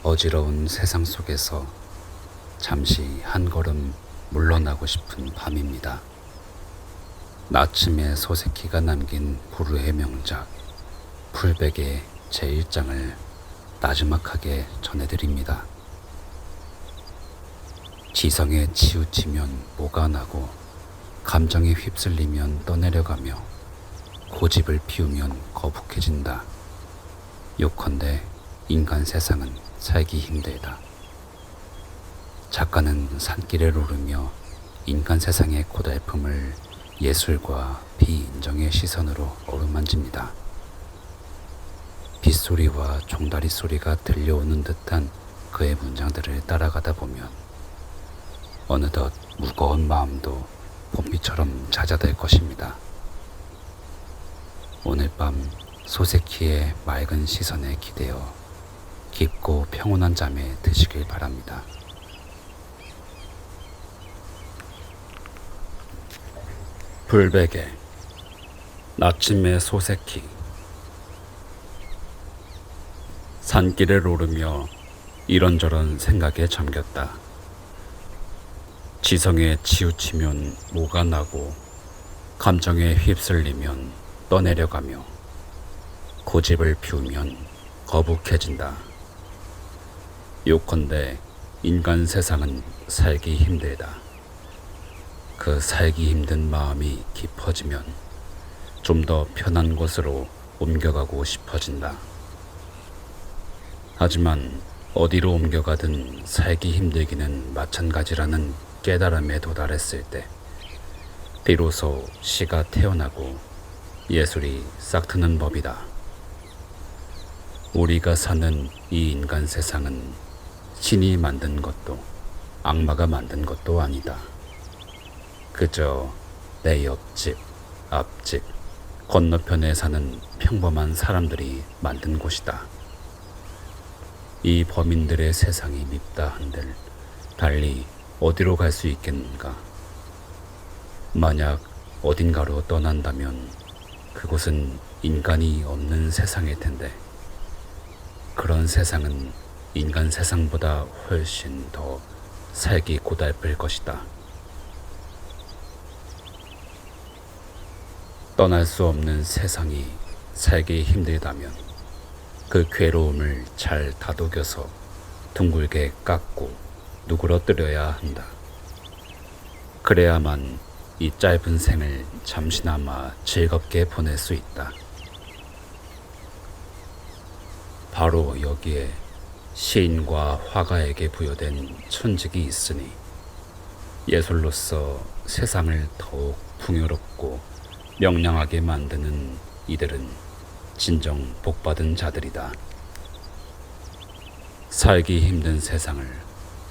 어지러운 세상 속에서 잠시 한 걸음 물러나고 싶은 밤입니다. 나침의 소세키가 남긴 불후의 명작 풀백의 제1장을 나지막하게 전해드립니다. 지성에 치우치면 뭐가 나고 감정에 휩쓸리면 떠내려가며 고집을 피우면 거북해진다. 요컨대 인간 세상은 살기 힘들다. 작가는 산길을 오르며 인간 세상의 고달픔을 예술과 비인정의 시선으로 어루만집니다. 빗소리와 종다리 소리가 들려오는 듯한 그의 문장들을 따라가다 보면 어느덧 무거운 마음도 봄비처럼 잦아들 것입니다. 오늘 밤 소세키의 맑은 시선에 기대어 깊고 평온한 잠에 드시길 바랍니다. 불베개 나침의 소세키. 산길을 오르며 이런저런 생각에 잠겼다. 지성에 치우치면 뭐가 나고 감정에 휩쓸리면 떠내려가며 고집을 피우면 거북해진다. 요컨대 인간 세상은 살기 힘들다. 그 살기 힘든 마음이 깊어지면 좀 더 편한 곳으로 옮겨가고 싶어진다. 하지만 어디로 옮겨가든 살기 힘들기는 마찬가지라는 깨달음에 도달했을 때 비로소 시가 태어나고 예술이 싹트는 법이다. 우리가 사는 이 인간 세상은 신이 만든 것도 악마가 만든 것도 아니다. 그저 내 옆집, 앞집, 건너편에 사는 평범한 사람들이 만든 곳이다. 이 범인들의 세상이 밉다 한들 달리 어디로 갈 수 있겠는가? 만약 어딘가로 떠난다면 그곳은 인간이 없는 세상일 텐데 그런 세상은 인간 세상보다 훨씬 더 살기 고달플 것이다. 떠날 수 없는 세상이 살기 힘들다면 그 괴로움을 잘 다독여서 둥글게 깎고 누그러뜨려야 한다. 그래야만 이 짧은 생을 잠시나마 즐겁게 보낼 수 있다. 바로 여기에 시인과 화가에게 부여된 천직이 있으니 예술로서 세상을 더욱 풍요롭고 명랑하게 만드는 이들은 진정 복받은 자들이다. 살기 힘든 세상을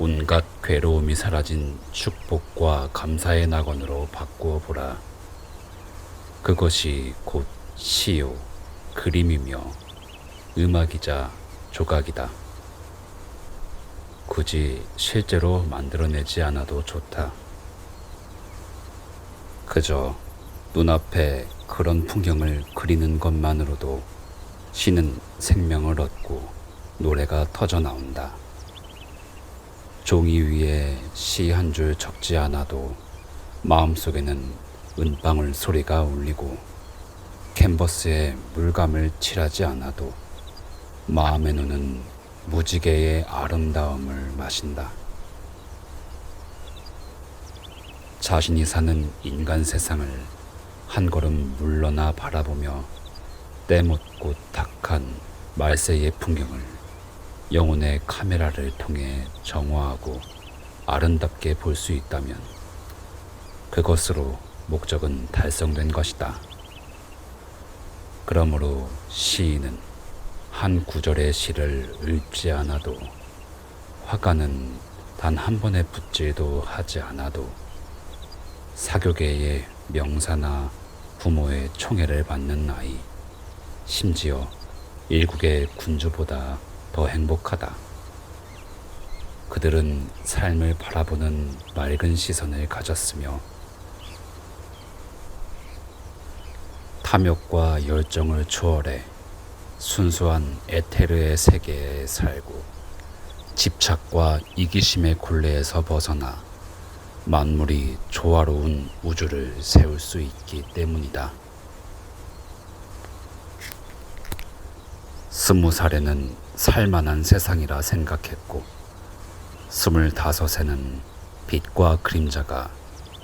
온갖 괴로움이 사라진 축복과 감사의 낙원으로 바꾸어 보라. 그것이 곧 시요, 그림이며 음악이자 조각이다. 굳이 실제로 만들어내지 않아도 좋다. 그저 눈앞에 그런 풍경을 그리는 것만으로도 시는 생명을 얻고 노래가 터져 나온다. 종이 위에 시 한 줄 적지 않아도 마음속에는 은방울 소리가 울리고 캔버스에 물감을 칠하지 않아도 마음의 눈은 무지개의 아름다움을 마신다. 자신이 사는 인간 세상을 한 걸음 물러나 바라보며 때묻고 탁한 말세의 풍경을 영혼의 카메라를 통해 정화하고 아름답게 볼 수 있다면 그것으로 목적은 달성된 것이다. 그러므로 시인은 한 구절의 시를 읽지 않아도 화가는 단 한 번의 붓질도 하지 않아도 사교계의 명사나 부모의 총애를 받는 아이, 심지어 일국의 군주보다 더 행복하다. 그들은 삶을 바라보는 맑은 시선을 가졌으며 탐욕과 열정을 초월해 순수한 에테르의 세계에 살고 집착과 이기심의 곤래에서 벗어나 만물이 조화로운 우주를 세울 수 있기 때문이다. 20살에는 살만한 세상이라 생각했고 25에는 빛과 그림자가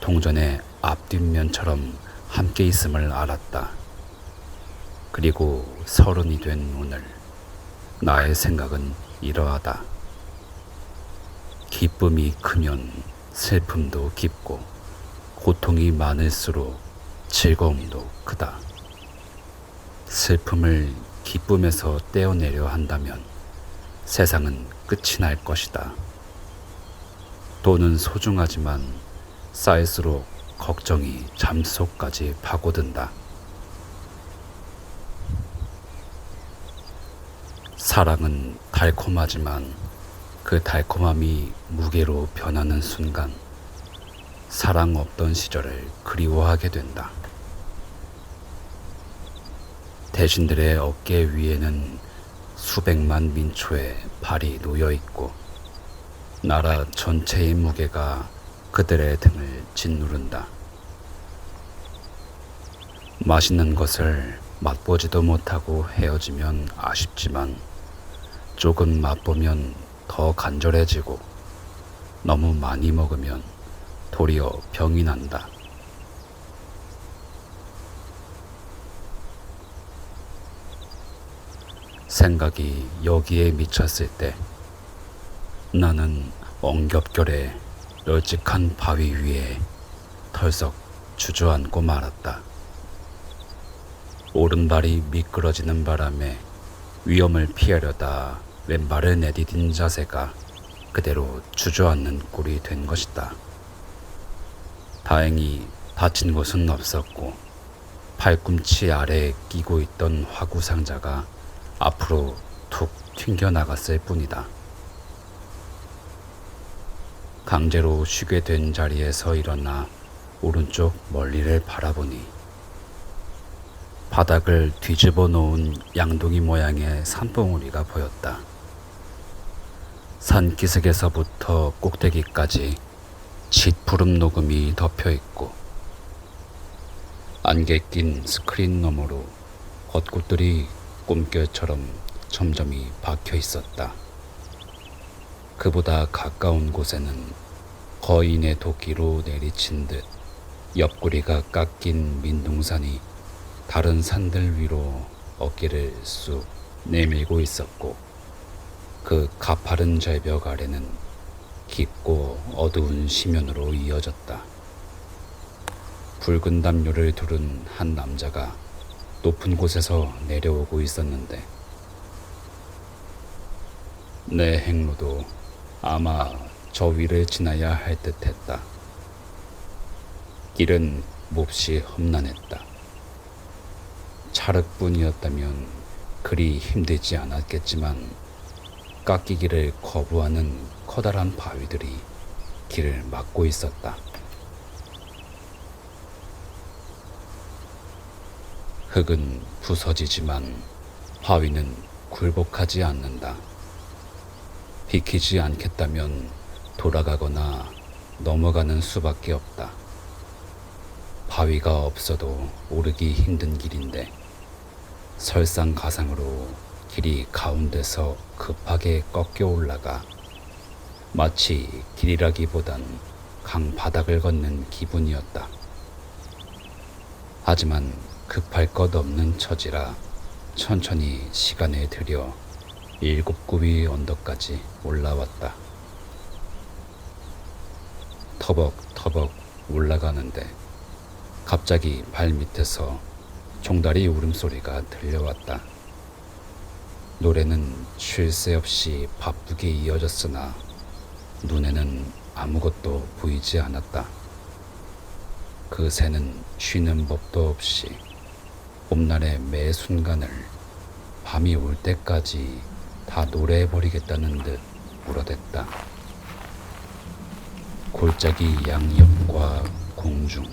동전의 앞뒷면처럼 함께 있음을 알았다. 그리고 30이 된 오늘 나의 생각은 이러하다. 기쁨이 크면 슬픔도 깊고 고통이 많을수록 즐거움도 크다. 슬픔을 기쁨에서 떼어내려 한다면 세상은 끝이 날 것이다. 돈은 소중하지만 쌓일수록 걱정이 잠속까지 파고든다. 사랑은 달콤하지만 그 달콤함이 무게로 변하는 순간 사랑 없던 시절을 그리워하게 된다. 대신들의 어깨 위에는 수백만 민초의 발이 놓여 있고 나라 전체의 무게가 그들의 등을 짓누른다. 맛있는 것을 맛보지도 못하고 헤어지면 아쉽지만 조금 맛보면 더 간절해지고 너무 많이 먹으면 도리어 병이 난다. 생각이 여기에 미쳤을 때 나는 엉겹결에 널찍한 바위 위에 털썩 주저앉고 말았다. 오른발이 미끄러지는 바람에 위험을 피하려다 왼발을 내디딘 자세가 그대로 주저앉는 꼴이 된 것이다. 다행히 다친 곳은 없었고 팔꿈치 아래에 끼고 있던 화구 상자가 앞으로 툭 튕겨나갔을 뿐이다. 강제로 쉬게 된 자리에서 일어나 오른쪽 멀리를 바라보니 바닥을 뒤집어 놓은 양동이 모양의 산봉우리가 보였다. 산기슭에서부터 꼭대기까지 짙푸른 녹음이 덮여 있고 안개 낀 스크린 너머로 벚꽃들이 꿈결처럼 점점이 박혀 있었다. 그보다 가까운 곳에는 거인의 도끼로 내리친 듯 옆구리가 깎인 민둥산이 다른 산들 위로 어깨를 쑥 내밀고 있었고 그 가파른 절벽 아래는 깊고 어두운 심연으로 이어졌다. 붉은 담요를 두른 한 남자가 높은 곳에서 내려오고 있었는데 내 행로도 아마 저 위를 지나야 할 듯했다. 길은 몹시 험난했다. 찰흙뿐이었다면 그리 힘들지 않았겠지만 깎이기를 거부하는 커다란 바위들이 길을 막고 있었다. 흙은 부서지지만 바위는 굴복하지 않는다. 비키지 않겠다면 돌아가거나 넘어가는 수밖에 없다. 바위가 없어도 오르기 힘든 길인데 설상가상으로 길이 가운데서 급하게 꺾여 올라가 마치 길이라기보단 강바닥을 걷는 기분이었다. 하지만 급할 것 없는 처지라 천천히 시간을 들여 7구비 언덕까지 올라왔다. 터벅터벅 올라가는데 갑자기 발밑에서 종다리 울음소리가 들려왔다. 노래는 쉴 새 없이 바쁘게 이어졌으나 눈에는 아무것도 보이지 않았다. 그 새는 쉬는 법도 없이 봄날의 매 순간을 밤이 올 때까지 다 노래해버리겠다는 듯 울어댔다. 골짜기 양옆과 공중,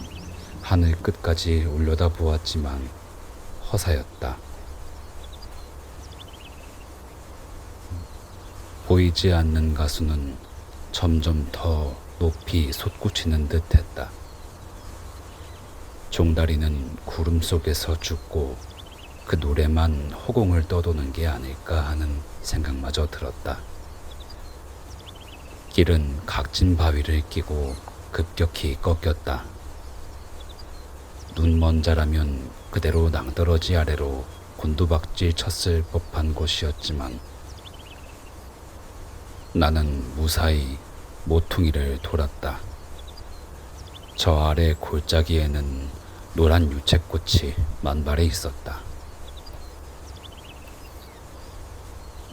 하늘 끝까지 올려다 보았지만 허사였다. 보이지 않는 가수는 점점 더 높이 솟구치는 듯 했다. 종다리는 구름 속에서 죽고 그 노래만 허공을 떠도는 게 아닐까 하는 생각마저 들었다. 길은 각진 바위를 끼고 급격히 꺾였다. 눈먼 자라면 그대로 낭떠러지 아래로 곤두박질 쳤을 법한 곳이었지만 나는 무사히 모퉁이를 돌았다. 저 아래 골짜기에는 노란 유채꽃이 만발해 있었다.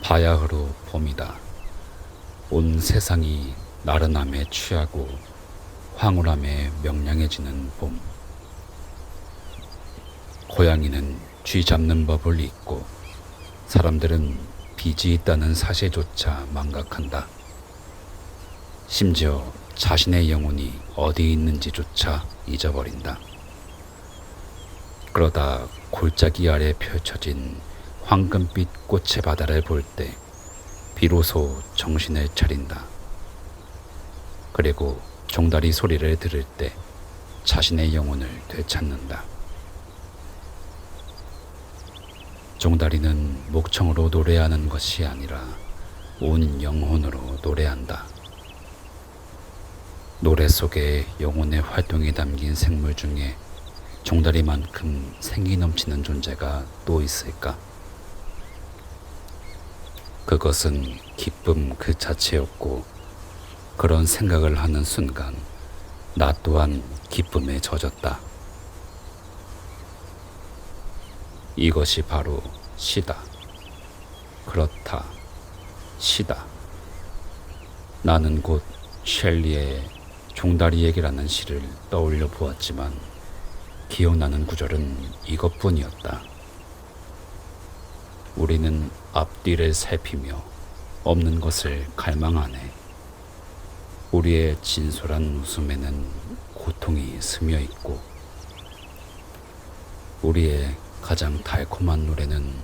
바야흐로 봄이다. 온 세상이 나른함에 취하고 황홀함에 명량해지는 봄. 고양이는 쥐 잡는 법을 잊고 사람들은 빚이 있다는 사실조차 망각한다. 심지어 자신의 영혼이 어디 있는지조차 잊어버린다. 그러다 골짜기 아래 펼쳐진 황금빛 꽃의 바다를 볼 때 비로소 정신을 차린다. 그리고 종다리 소리를 들을 때 자신의 영혼을 되찾는다. 종다리는 목청으로 노래하는 것이 아니라 온 영혼으로 노래한다. 노래 속에 영혼의 활동이 담긴 생물 중에 종다리만큼 생기 넘치는 존재가 또 있을까? 그것은 기쁨 그 자체였고, 그런 생각을 하는 순간 나 또한 기쁨에 젖었다. 이것이 바로 시다. 그렇다. 시다. 나는 곧 셸리의 종다리 얘기라는 시를 떠올려 보았지만 기억나는 구절은 이것뿐이었다. 우리는 앞뒤를 살피며 없는 것을 갈망하네. 우리의 진솔한 웃음에는 고통이 스며 있고 우리의 가장 달콤한 노래는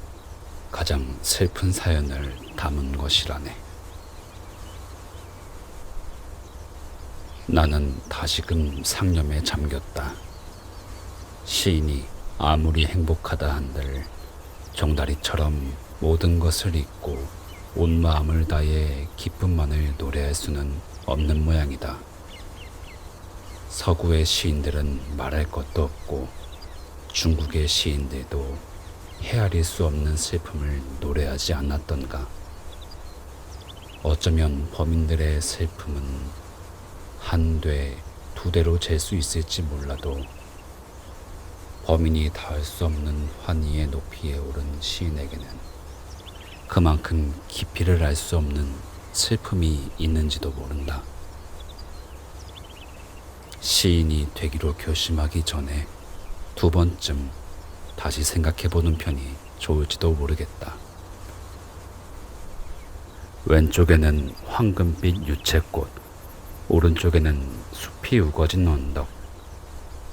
가장 슬픈 사연을 담은 것이라네. 나는 다시금 상념에 잠겼다. 시인이 아무리 행복하다 한들 종다리처럼 모든 것을 잊고 온 마음을 다해 기쁨만을 노래할 수는 없는 모양이다. 서구의 시인들은 말할 것도 없고 중국의 시인들도 헤아릴 수 없는 슬픔을 노래하지 않았던가. 어쩌면 범인들의 슬픔은 한 대, 두 대로 잴 수 있을지 몰라도 범인이 닿을 수 없는 환희의 높이에 오른 시인에게는 그만큼 깊이를 알 수 없는 슬픔이 있는지도 모른다. 시인이 되기로 결심하기 전에 두 번쯤 다시 생각해보는 편이 좋을지도 모르겠다. 왼쪽에는 황금빛 유채꽃, 오른쪽에는 숲이 우거진 언덕,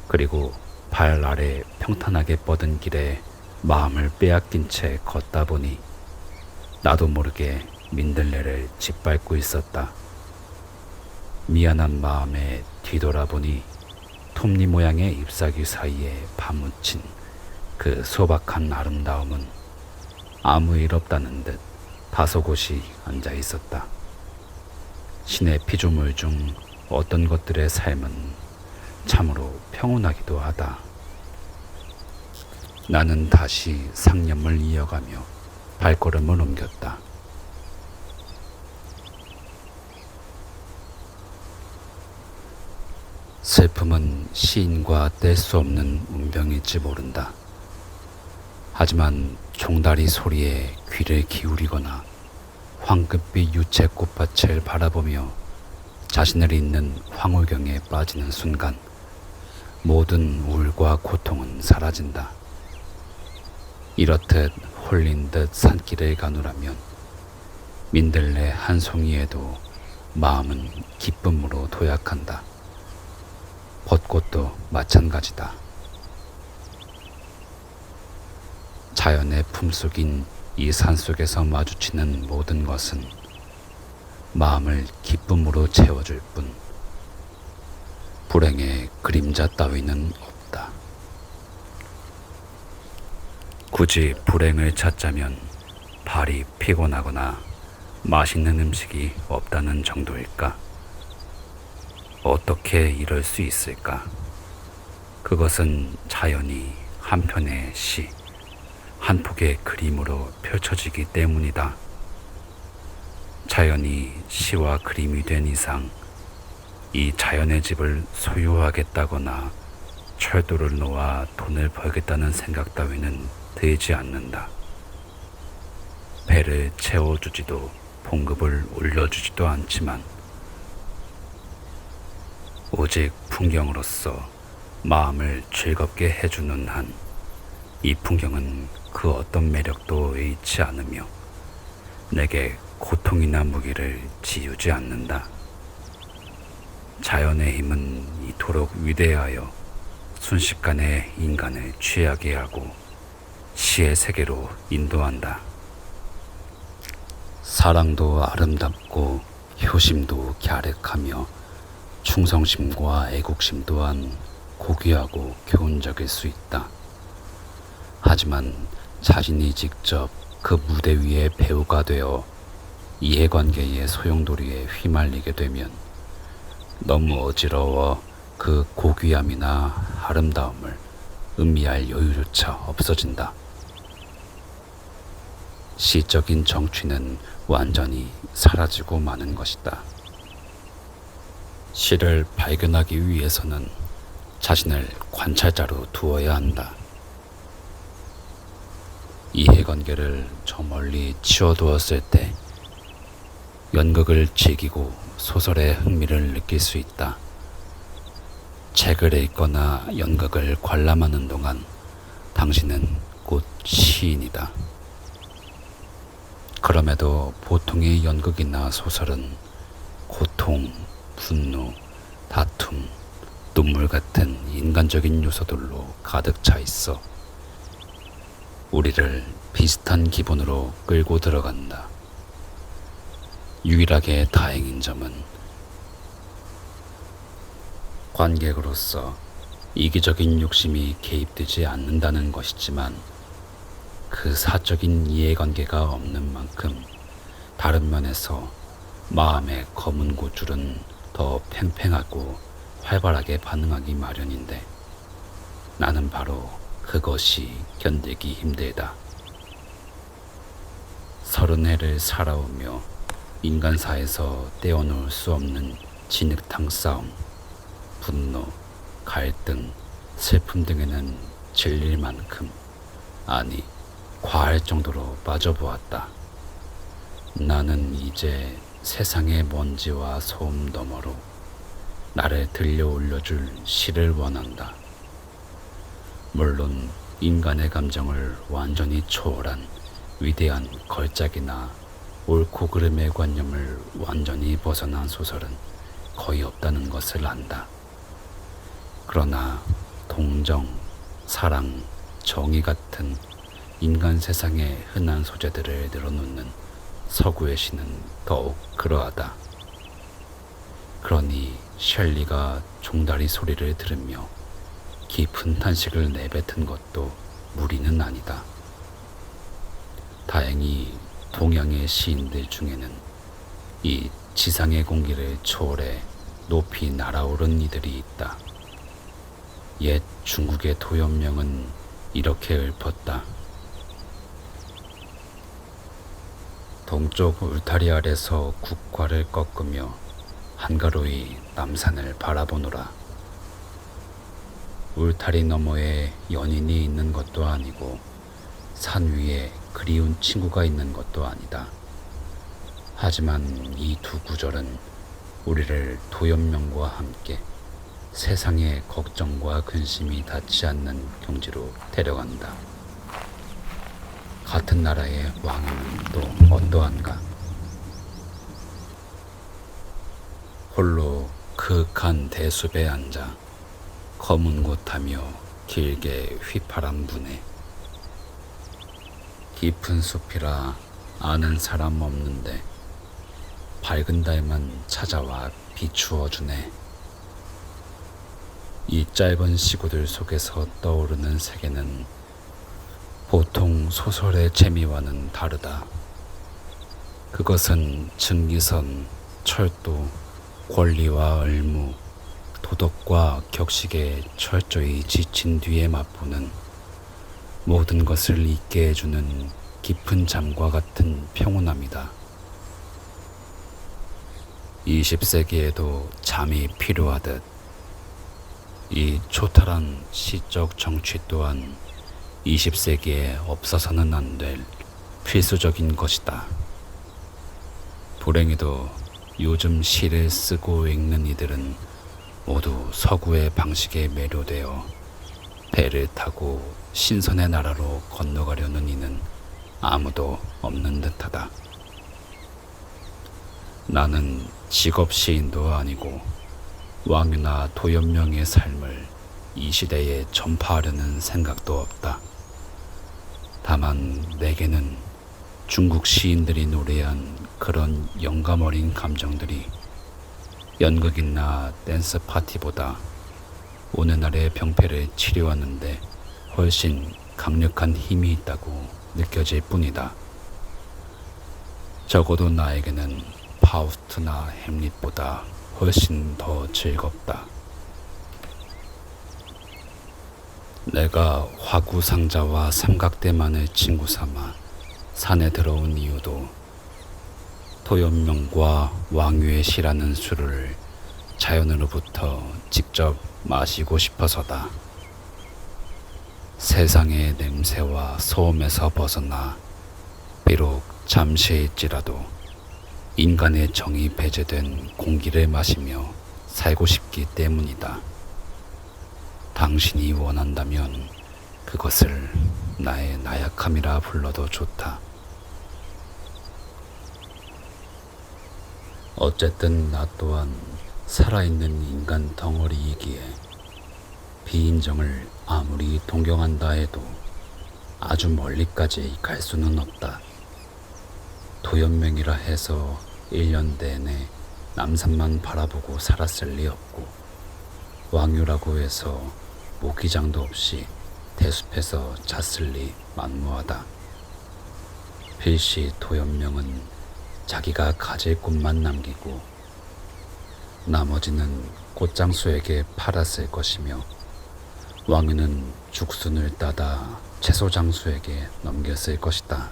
그리고 발 아래 평탄하게 뻗은 길에 마음을 빼앗긴 채 걷다 보니 나도 모르게 민들레를 짓밟고 있었다. 미안한 마음에 뒤돌아보니 톱니 모양의 잎사귀 사이에 파묻힌 그 소박한 아름다움은 아무 일 없다는 듯 다소곳이 앉아 있었다. 신의 피조물 중 어떤 것들의 삶은 참으로 평온하기도 하다. 나는 다시 상념을 이어가며 발걸음을 옮겼다. 슬픔은 시인과 뗄 수 없는 운명일지 모른다. 하지만 종다리 소리에 귀를 기울이거나 황금빛 유채꽃밭을 바라보며 자신을 잊는 황홀경에 빠지는 순간 모든 우울과 고통은 사라진다. 이렇듯 홀린 듯 산길을 가누라면 민들레 한 송이에도 마음은 기쁨으로 도약한다. 벚꽃도 마찬가지다. 자연의 품속인 이 산속에서 마주치는 모든 것은 마음을 기쁨으로 채워줄 뿐 불행의 그림자 따위는 없다. 굳이 불행을 찾자면 발이 피곤하거나 맛있는 음식이 없다는 정도일까? 어떻게 이럴 수 있을까? 그것은 자연이 한 편의 시, 한 폭의 그림으로 펼쳐지기 때문이다. 자연이 시와 그림이 된 이상 이 자연의 집을 소유하겠다거나 철도를 놓아 돈을 벌겠다는 생각 따위는 들지 않는다. 배를 채워주지도 봉급을 올려주지도 않지만 오직 풍경으로서 마음을 즐겁게 해주는 한 이 풍경은 그 어떤 매력도 잃지 않으며 내게 고통이나 무기를 지우지 않는다. 자연의 힘은 이토록 위대하여 순식간에 인간을 취하게 하고 시의 세계로 인도한다. 사랑도 아름답고 효심도 갸륵하며 충성심과 애국심 또한 고귀하고 교훈적일 수 있다. 하지만 자신이 직접 그 무대 위의 배우가 되어 이해관계의 소용돌이에 휘말리게 되면 너무 어지러워 그 고귀함이나 아름다움을 음미할 여유조차 없어진다. 시적인 정취는 완전히 사라지고 마는 것이다. 시를 발견하기 위해서는 자신을 관찰자로 두어야 한다. 이해관계를 저 멀리 치워두었을 때 연극을 즐기고 소설의 흥미를 느낄 수 있다. 책을 읽거나 연극을 관람하는 동안 당신은 곧 시인이다. 그럼에도 보통의 연극이나 소설은 고통, 분노, 다툼, 눈물 같은 인간적인 요소들로 가득 차 있어 우리를 비슷한 기분으로 끌고 들어간다. 유일하게 다행인 점은 관객으로서 이기적인 욕심이 개입되지 않는다는 것이지만 그 사적인 이해관계가 없는 만큼 다른 면에서 마음의 검은 고줄은 더 팽팽하고 활발하게 반응하기 마련인데 나는 바로 그것이 견디기 힘들다. 30해를 살아오며 인간사에서 떼어놓을 수 없는 진흙탕 싸움, 분노, 갈등, 슬픔 등에는 질릴 만큼, 아니 과할 정도로 빠져보았다. 나는 이제 세상의 먼지와 소음 너머로 나를 들려 올려줄 시를 원한다. 물론 인간의 감정을 완전히 초월한 위대한 걸작이나 옳고 그름의 관념을 완전히 벗어난 소설은 거의 없다는 것을 안다. 그러나 동정, 사랑, 정의 같은 인간 세상의 흔한 소재들을 늘어놓는 서구의 시는 더욱 그러하다. 그러니 셸리가 종다리 소리를 들으며 깊은 탄식을 내뱉은 것도 무리는 아니다. 다행히 동양의 시인들 중에는 이 지상의 공기를 초월해 높이 날아오른 이들이 있다. 옛 중국의 도연명은 이렇게 읊었다. 동쪽 울타리 아래서 국화를 꺾으며 한가로이 남산을 바라보노라. 울타리 너머에 연인이 있는 것도 아니고 산 위에 그리운 친구가 있는 것도 아니다. 하지만 이 두 구절은 우리를 도연명과 함께 세상의 걱정과 근심이 닿지 않는 경지로 데려간다. 같은 나라의 왕은 또 어떠한가? 홀로 그윽한 대숲에 앉아 검은 곳하며 길게 휘파람 부네. 깊은 숲이라 아는 사람 없는데 밝은 달만 찾아와 비추어 주네. 이 짧은 시구들 속에서 떠오르는 세계는 보통 소설의 재미와는 다르다. 그것은 증기선, 철도, 권리와 의무, 도덕과 격식에 철저히 지친 뒤에 맛보는 모든 것을 잊게 해주는 깊은 잠과 같은 평온함이다. 20세기에도 잠이 필요하듯 이 초탈한 시적 정취 또한 20세기에 없어서는 안 될 필수적인 것이다. 불행히도 요즘 시를 쓰고 읽는 이들은 모두 서구의 방식에 매료되어 배를 타고 신선의 나라로 건너가려는 이는 아무도 없는 듯하다. 나는 직업 시인도 아니고 왕유나 도연명의 삶을 이 시대에 전파하려는 생각도 없다. 다만 내게는 중국 시인들이 노래한 그런 영감 어린 감정들이 연극이나 댄스 파티보다 오늘날의 병폐를 치료하는데 훨씬 강력한 힘이 있다고 느껴질 뿐이다. 적어도 나에게는 파우스트나 햄릿보다 훨씬 더 즐겁다. 내가 화구상자와 삼각대만을 친구 삼아 산에 들어온 이유도 도연명과 왕유의 시라는 술을 자연으로부터 직접 마시고 싶어서다. 세상의 냄새와 소음에서 벗어나 비록 잠시일지라도 인간의 정이 배제된 공기를 마시며 살고 싶기 때문이다. 당신이 원한다면 그것을 나의 나약함이라 불러도 좋다. 어쨌든 나 또한 살아있는 인간 덩어리이기에 비인정을 아무리 동경한다 해도 아주 멀리까지 갈 수는 없다. 도연명이라 해서 1년 내내 남산만 바라보고 살았을 리 없고 왕유라고 해서 모기장도 없이 대숲에서 잤을 리 만무하다. 필시 도연명은 자기가 가질 꽃만 남기고 나머지는 꽃장수에게 팔았을 것이며 왕유는 죽순을 따다 채소장수에게 넘겼을 것이다.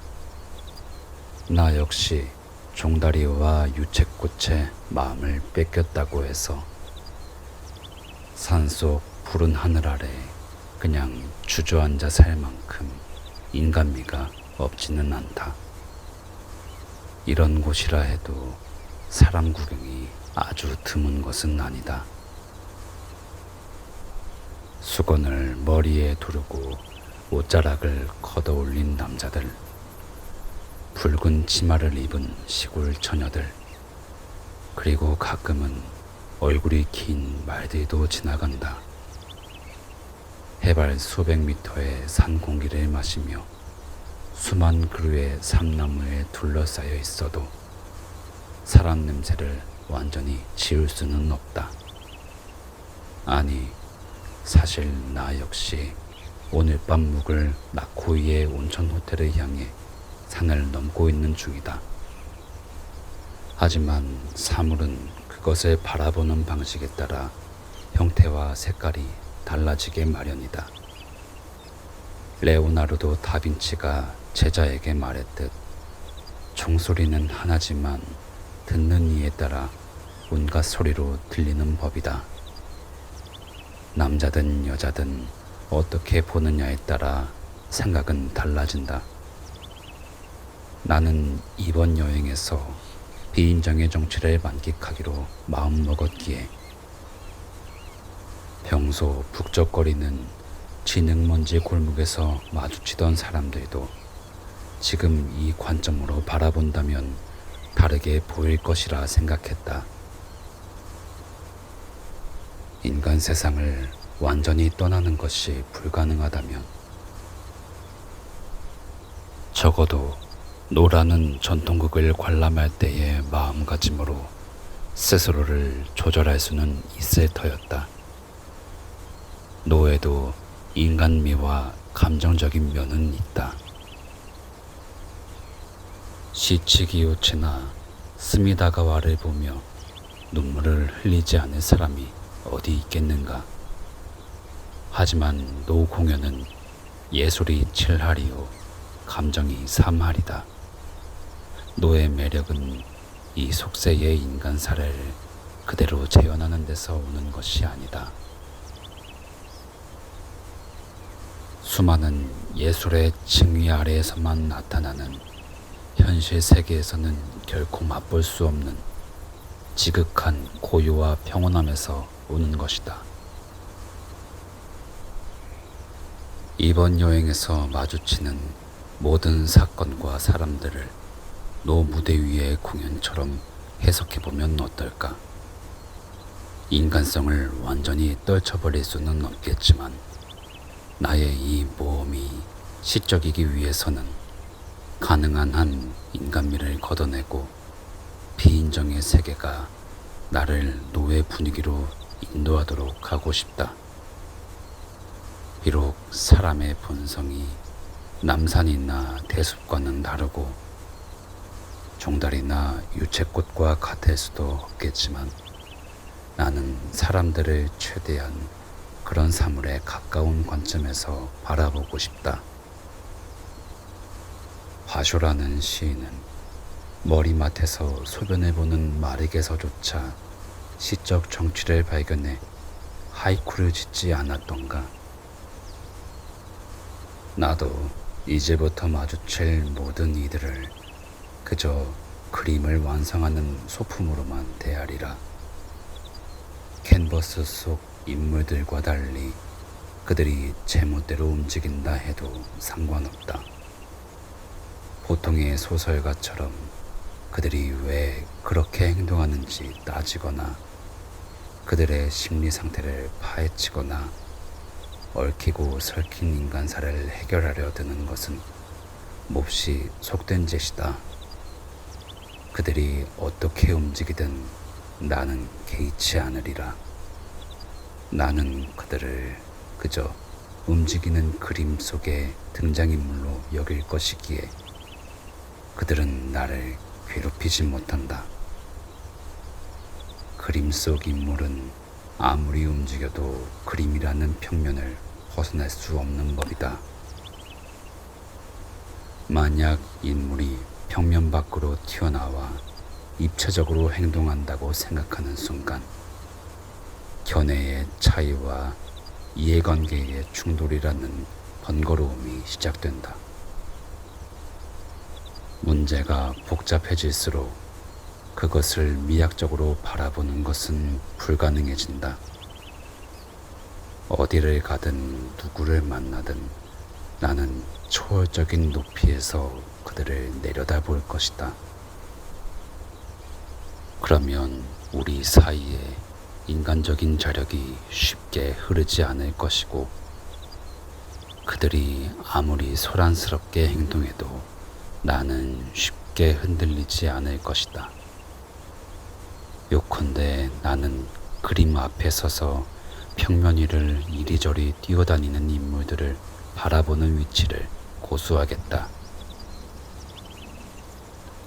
나 역시 종다리와 유채꽃에 마음을 뺏겼다고 해서 산속 푸른 하늘 아래 그냥 주저앉아 살 만큼 인간미가 없지는 않다. 이런 곳이라 해도 사람 구경이 아주 드문 것은 아니다. 수건을 머리에 두르고 옷자락을 걷어올린 남자들, 붉은 치마를 입은 시골 처녀들, 그리고 가끔은 얼굴이 긴 말들도 지나간다. 해발 수백 미터의 산 공기를 마시며 수만 그루의 삼나무에 둘러싸여 있어도 사람 냄새를 완전히 지울 수는 없다. 아니, 사실 나 역시 오늘 밤 묵을 나코이의 온천 호텔을 향해 산을 넘고 있는 중이다. 하지만 사물은 그것을 바라보는 방식에 따라 형태와 색깔이 달라지게 마련이다. 레오나르도 다빈치가 제자에게 말했듯 종소리는 하나지만 듣는 이에 따라 온갖 소리로 들리는 법이다. 남자든 여자든 어떻게 보느냐에 따라 생각은 달라진다. 나는 이번 여행에서 비인정의 정취를 만끽하기로 마음먹었기에 평소 북적거리는 진흙먼지 골목에서 마주치던 사람들도 지금 이 관점으로 바라본다면 다르게 보일 것이라 생각했다. 인간 세상을 완전히 떠나는 것이 불가능하다면 적어도 노라는 전통극을 관람할 때의 마음가짐으로 스스로를 조절할 수는 있을 터였다. 노에도 인간미와 감정적인 면은 있다. 시치기요치나 스미다가와를 보며 눈물을 흘리지 않을 사람이 어디 있겠는가. 하지만 노 공연은 예술이 7할이요 감정이 3할이다. 노의 매력은 이 속세의 인간사를 그대로 재현하는 데서 오는 것이 아니다. 수많은 예술의 층위 아래에서만 나타나는 현실 세계에서는 결코 맛볼 수 없는 지극한 고요와 평온함에서 오는 것이다. 이번 여행에서 마주치는 모든 사건과 사람들을 노 무대 위의 공연처럼 해석해보면 어떨까? 인간성을 완전히 떨쳐버릴 수는 없겠지만 나의 이 모험이 시적이기 위해서는 가능한 한 인간미를 걷어내고 비인정의 세계가 나를 노의 분위기로 인도하도록 하고 싶다. 비록 사람의 본성이 남산이나 대숲과는 다르고 종달이나 유채꽃과 같을 수도 없겠지만 나는 사람들을 최대한 그런 사물에 가까운 관점에서 바라보고 싶다. 바쇼라는 시인은 머리맡에서 소변해보는 말에게서조차 시적 정취를 발견해 하이쿠를 짓지 않았던가. 나도 이제부터 마주칠 모든 이들을 그저 그림을 완성하는 소품으로만 대하리라. 캔버스 속 인물들과 달리 그들이 제멋대로 움직인다 해도 상관없다. 보통의 소설가처럼 그들이 왜 그렇게 행동하는지 따지거나 그들의 심리 상태를 파헤치거나 얽히고 설킨 인간사를 해결하려 드는 것은 몹시 속된 짓이다. 그들이 어떻게 움직이든 나는 개의치 않으리라. 나는 그들을 그저 움직이는 그림 속의 등장인물로 여길 것이기에 그들은 나를 괴롭히지 못한다. 그림 속 인물은 아무리 움직여도 그림이라는 평면을 벗어날 수 없는 법이다. 만약 인물이 평면 밖으로 튀어나와 입체적으로 행동한다고 생각하는 순간 견해의 차이와 이해관계의 충돌이라는 번거로움이 시작된다. 문제가 복잡해질수록 그것을 미학적으로 바라보는 것은 불가능해진다. 어디를 가든 누구를 만나든 나는 초월적인 높이에서 그들을 내려다볼 것이다. 그러면 우리 사이에 인간적인 자력이 쉽게 흐르지 않을 것이고 그들이 아무리 소란스럽게 행동해도 나는 쉽게 흔들리지 않을 것이다. 요컨대 나는 그림 앞에 서서 평면 위를 이리저리 뛰어다니는 인물들을 바라보는 위치를 고수하겠다.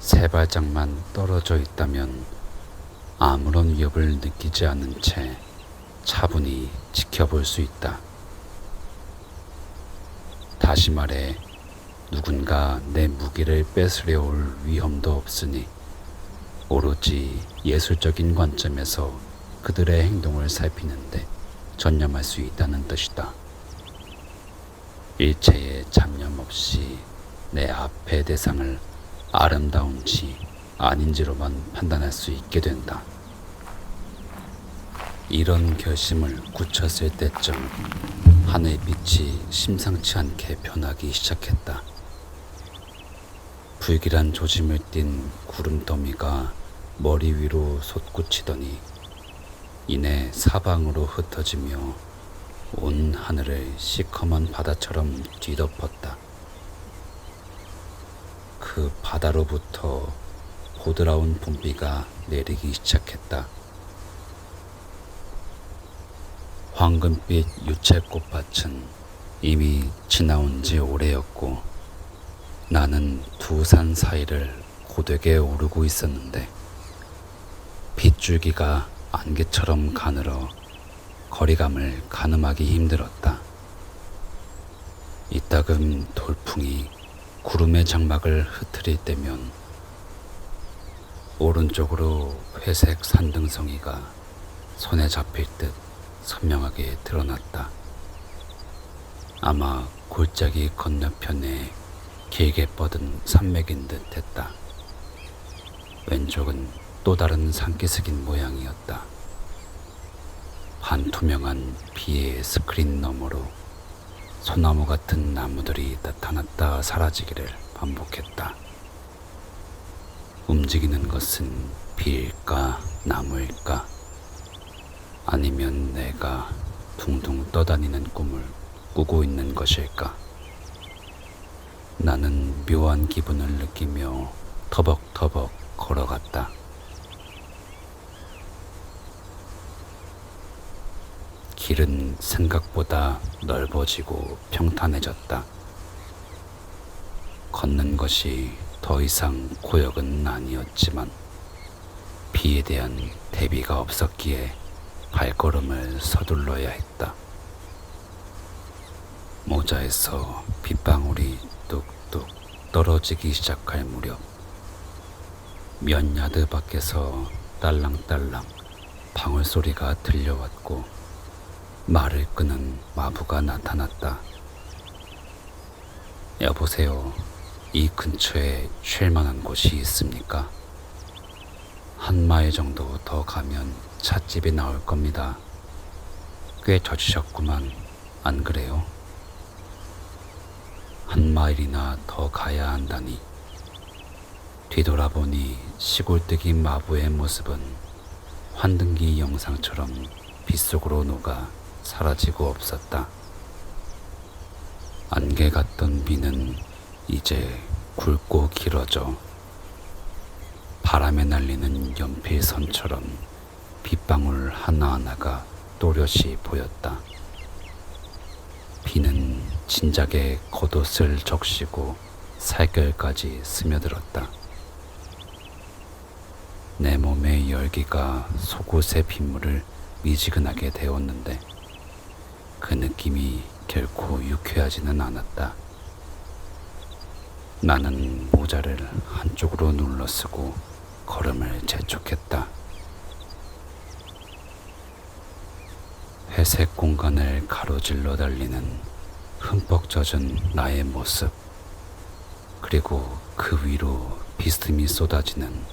세 발짝만 떨어져 있다면 아무런 위협을 느끼지 않은 채 차분히 지켜볼 수 있다. 다시 말해 누군가 내 무기를 뺏으려 올 위험도 없으니 오로지 예술적인 관점에서 그들의 행동을 살피는데 전념할 수 있다는 뜻이다. 일체의 잡념 없이 내 앞의 대상을 아름다운지 아닌지로만 판단할 수 있게 된다. 이런 결심을 굳혔을 때쯤 하늘빛이 심상치 않게 변하기 시작했다. 불길한 조짐을 띤 구름더미가 머리 위로 솟구치더니 이내 사방으로 흩어지며 온 하늘을 시커먼 바다처럼 뒤덮었다. 그 바다로부터 보드라운 봄비가 내리기 시작했다. 황금빛 유채꽃밭은 이미 지나온 지 오래였고 나는 두 산 사이를 고되게 오르고 있었는데 빗줄기가 안개처럼 가늘어 거리감을 가늠하기 힘들었다. 이따금 돌풍이 구름의 장막을 흐트릴 때면 오른쪽으로 회색 산등성이가 손에 잡힐 듯 선명하게 드러났다. 아마 골짜기 건너편에 길게 뻗은 산맥인 듯 했다. 왼쪽은 또 다른 산기슭인 모양이었다. 반투명한 비의 스크린 너머로 소나무 같은 나무들이 나타났다 사라지기를 반복했다. 움직이는 것은 비일까 나무일까? 아니면 내가 둥둥 떠다니는 꿈을 꾸고 있는 것일까? 나는 묘한 기분을 느끼며 터벅터벅 걸어갔다. 길은 생각보다 넓어지고 평탄해졌다. 걷는 것이 더 이상 고역은 아니었지만 비에 대한 대비가 없었기에 발걸음을 서둘러야 했다. 모자에서 빗방울이 뚝뚝 떨어지기 시작할 무렵 몇 야드 밖에서 딸랑딸랑 방울 소리가 들려왔고 말을 끄는 마부가 나타났다. 여보세요. 이 근처에 쉴 만한 곳이 있습니까? 한 마일 정도 더 가면 찻집이 나올 겁니다. 꽤 젖으셨구만, 안 그래요? 한 마일이나 더 가야 한다니. 뒤돌아보니 시골뜨기 마부의 모습은 환등기 영상처럼 빗속으로 녹아 사라지고 없었다. 안개 같던 비는 이제 굵고 길어져 바람에 날리는 연필선처럼 빗방울 하나하나가 또렷이 보였다. 비는 진작에 겉옷을 적시고 살결까지 스며들었다. 내 몸의 열기가 속옷의 빗물을 미지근하게 데웠는데 그 느낌이 결코 유쾌하지는 않았다. 나는 모자를 한쪽으로 눌러쓰고 걸음을 재촉했다. 회색 공간을 가로질러 달리는 흠뻑 젖은 나의 모습, 그리고 그 위로 비스듬히 쏟아지는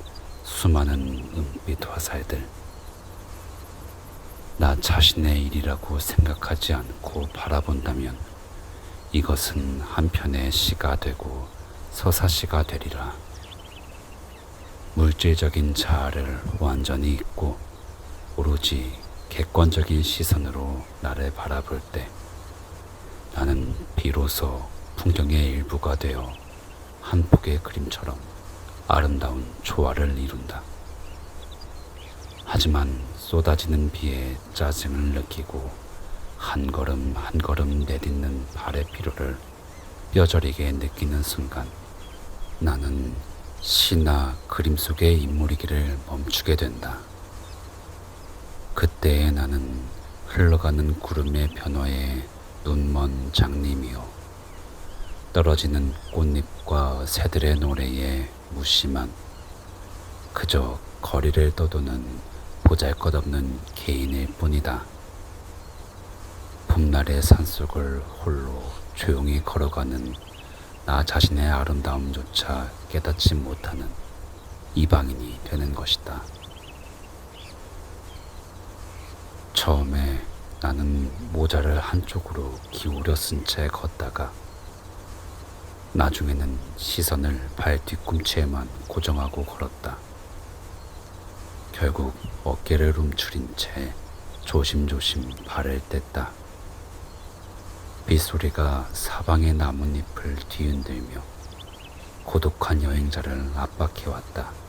수많은 은빛 화살들. 나 자신의 일이라고 생각하지 않고 바라본다면 이것은 한편의 시가 되고 서사시가 되리라. 물질적인 자아를 완전히 잊고 오로지 객관적인 시선으로 나를 바라볼 때 나는 비로소 풍경의 일부가 되어 한 폭의 그림처럼 아름다운 조화를 이룬다. 하지만 쏟아지는 비에 짜증을 느끼고 한 걸음 한 걸음 내딛는 발의 피로를 뼈저리게 느끼는 순간 나는 시나 그림 속의 인물이기를 멈추게 된다. 그때의 나는 흘러가는 구름의 변화에 눈먼 장님이요, 떨어지는 꽃잎과 새들의 노래에 무심한 그저 거리를 떠도는 보잘것없는 개인일 뿐이다. 봄날의 산속을 홀로 조용히 걸어가는 나 자신의 아름다움조차 깨닫지 못하는 이방인이 되는 것이다. 처음에 나는 모자를 한쪽으로 기울여 쓴 채 걷다가 나중에는 시선을 발 뒤꿈치에만 고정하고 걸었다. 결국 어깨를 움츠린 채 조심조심 발을 뗐다. 빗소리가 사방의 나뭇잎을 뒤흔들며 고독한 여행자를 압박해왔다.